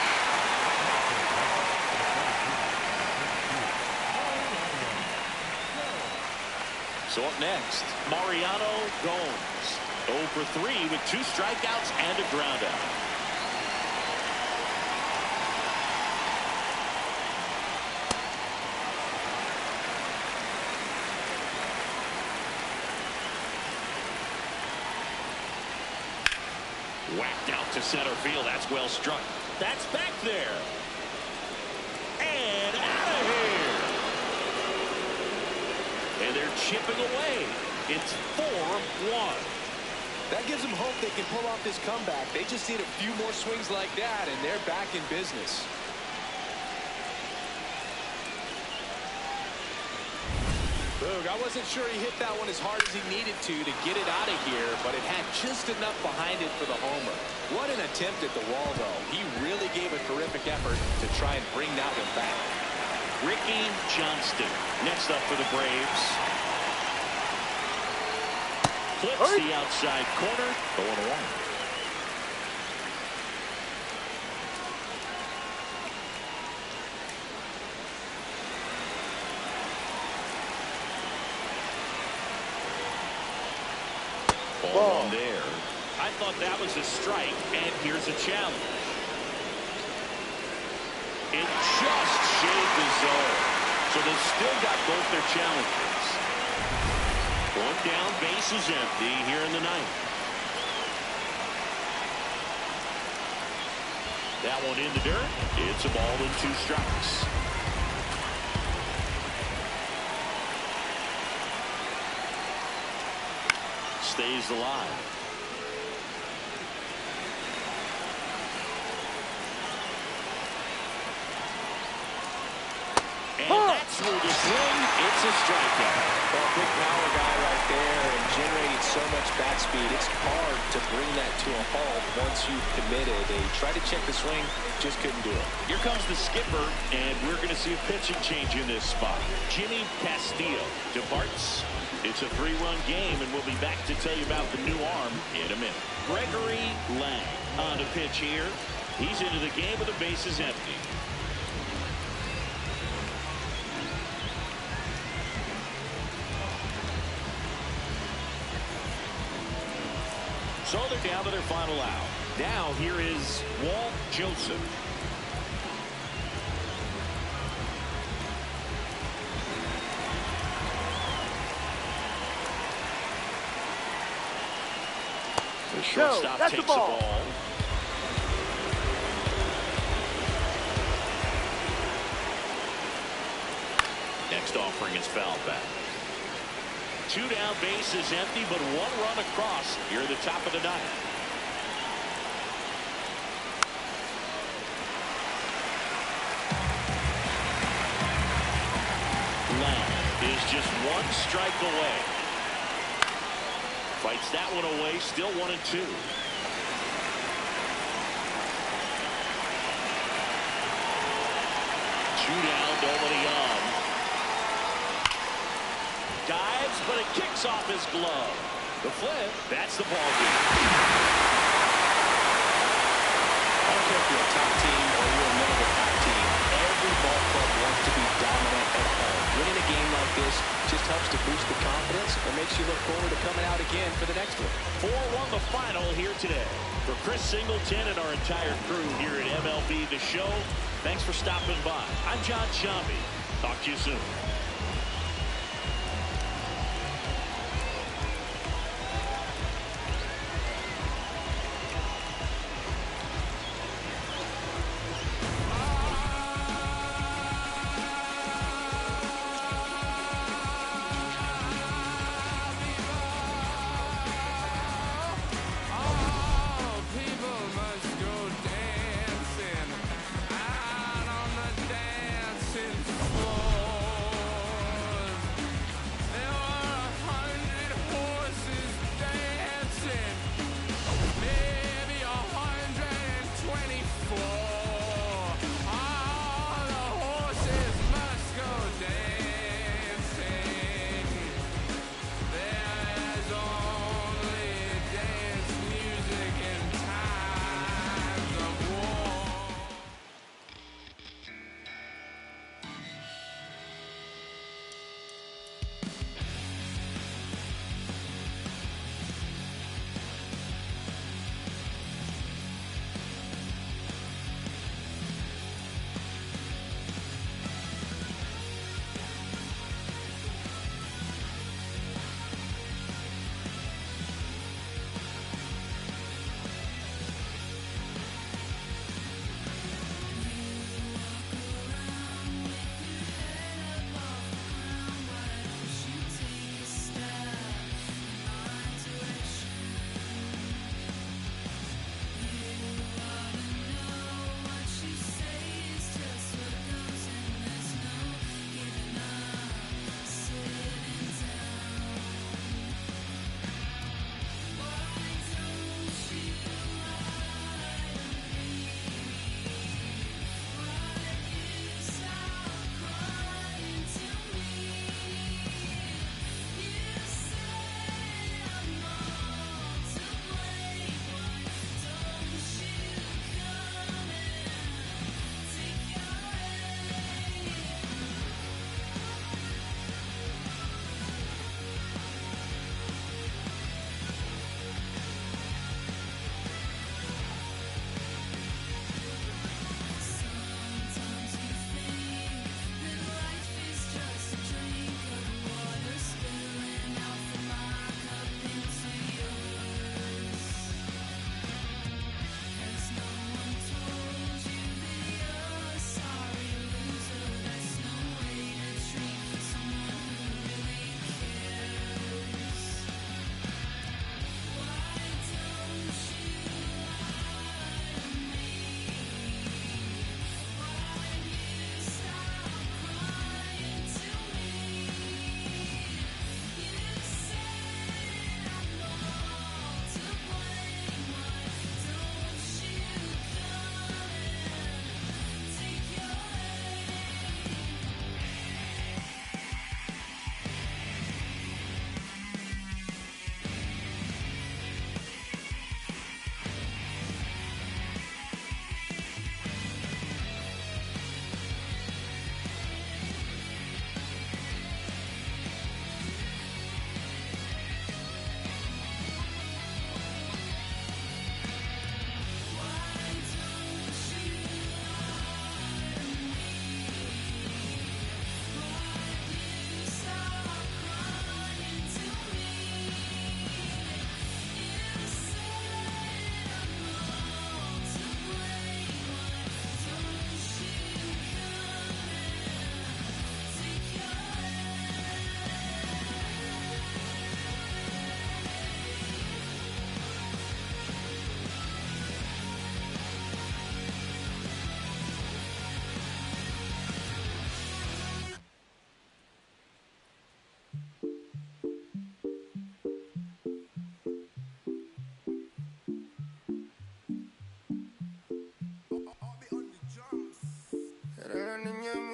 So up next, Mariano Gomes. 0 for 3 with 2 strikeouts and a groundout. Whacked out to center field. That's well struck. That's back there. And out of here. And they're chipping away. It's 4-1. That gives them hope they can pull off this comeback. They just need a few more swings like that, and they're back in business. Boog, I wasn't sure he hit that one as hard as he needed to get it out of here, but it had just enough behind it for the homer. What an attempt at the wall, though. He really gave a terrific effort to try and bring that one back. Ricky Johnston next up for the Braves. Clips the outside corner. 0-1. Ball on there. I thought that was a strike, and here's a challenge. It just shaved the zone. So they've still got both their challenges. One down, base is empty here in the ninth. That one in the dirt. It's a ball and 2 strikes. Stays alive. And that's where the swing. It's a strikeout. Well, big power guy right there and generating so much bat speed. It's hard to bring that to a halt once you've committed. They tried to check the swing, just couldn't do it. Here comes the skipper, and we're going to see a pitching change in this spot. Jimmy Castillo departs. It's a 3-run game, and we'll be back to tell you about the new arm in a minute. Gregory Lang on the pitch here. He's into the game with the bases empty. So they're down to their final out. Now here is Walt Joseph. The shortstop takes the ball. Next offering is fouled back. 2 down, base is empty, but 1 run across here at the top of the ninth. Lang is just 1 strike away. Fights that one away, still 1-2. 2 down, nobody on. Dives, but it kicks off his glove. The flip, that's the ball game. I don't care if you're a top team or you're a middle of the pack team. Every ball club wants to be dominant at home. Winning a game like this just helps to boost the confidence and makes you look forward to coming out again for the next one. 4-1 the final here today. For Chris Singleton and our entire crew here at MLB The Show, thanks for stopping by. I'm John Shambi. Talk to you soon.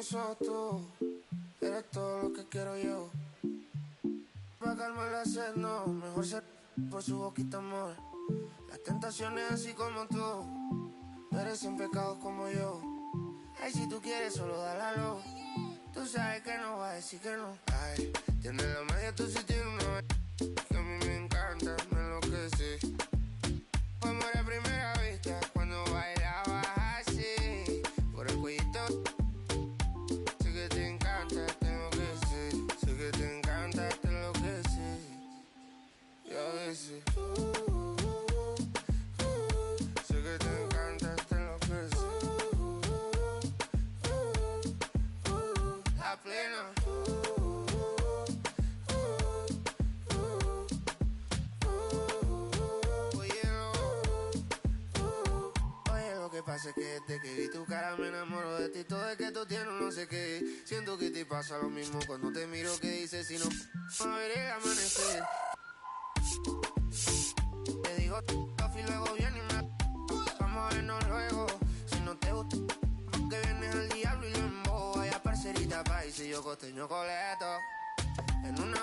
sos tú, eres todo lo que quiero yo. Pa' calmar la sed, no, mejor ser por su boquita, amor. Las tentaciones así como tú, merecen pecados como yo. Ay, si tú quieres, solo dale a lo. Tú sabes que no va a decir que no. Ay, tienes la magia, tú sí tienes una que a mí me encanta, me enloquece. Fue amor a primera vista cuando bailabas así. Por el cuellito, sé que te encanta, tengo que ser. Sé que te encanta, te enloquece. Y a veces, sé que te encanta, te enloquece. La plena. Pasa que desde que vi tu cara me enamoro de ti. Todo es que tú tienes no sé qué. Siento que te pasa lo mismo cuando te miro. Que dices si no a ver el amanecer. Te digo y luego viene y me vamos a vernos luego. Si no te gusta que vienes al diablo y lo embobo. Vaya parcerita país y yo costeño coleto en una